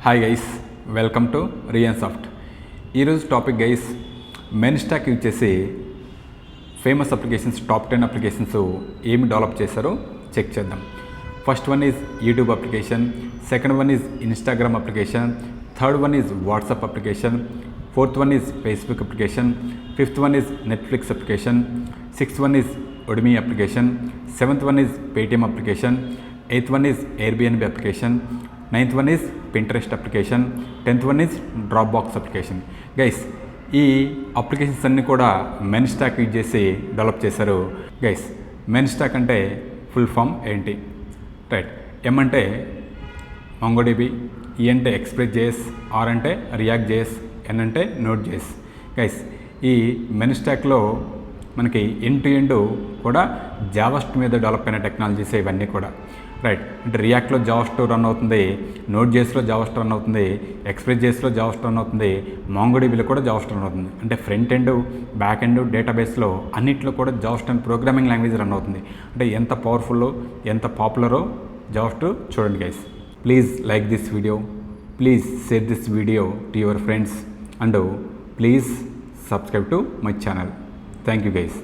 Hi guys, welcome to Rian Soft. ఈరోజు topic guys, MEAN stack use చేసి famous applications, top 10 applications ఏమి develop చేశారో check చేద్దాం. First one is YouTube application, second one is Instagram application, third one is WhatsApp application, fourth one is Facebook application, fifth one is Netflix application, sixth one is Udemy application, seventh one is Paytm application, eighth one is Airbnb application, ninth one is Pinterest application, 10th one is drop box application. Guys, ఈ applications అన్నీ కూడా men stack use చేసి develop చేశారు. Guys, MEAN stock అంటే full form ఏంటి? Right, ఎం అంటే MongoDB, ఈ అంటే ఎక్స్ప్రెస్ జేఎస్, ఆర్ అంటే రియాక్ట్ జేఎస్, ఎన్ అంటే నోడ్ జేఎస్. గైస్, ఈ మెన్ స్టాక్లో మనకి ఎండ్ టు ఎండ్ కూడా జావాస్క్రిప్ట్ మీద డెవలప్ అయిన టెక్నాలజీస్ ఇవన్నీ కూడా. రైట్, అంటే రియాక్ట్లో జావాస్క్రిప్ట్ రన్ అవుతుంది, నోడ్ జేఎస్లో జావాస్క్రిప్ట్ రన్ అవుతుంది, ఎక్స్ప్రెస్ జేఎస్లో జావాస్క్రిప్ట్ రన్ అవుతుంది, మాంగోడిబిలో కూడా జావాస్క్రిప్ట్ రన్ అవుతుంది. అంటే ఫ్రంట్ ఎండ్, బ్యాక్ ఎండ్, డేటాబేస్లో అన్నింటిలో కూడా జావాస్క్రిప్ట్ ప్రోగ్రామింగ్ లాంగ్వేజ్ రన్ అవుతుంది. అంటే ఎంత పవర్ఫుల్లో, ఎంత పాపులరో జావాస్క్రిప్ట్ చూడండి guys. Please like this video, please share this video to your friends, and please subscribe to my channel. Thank you guys.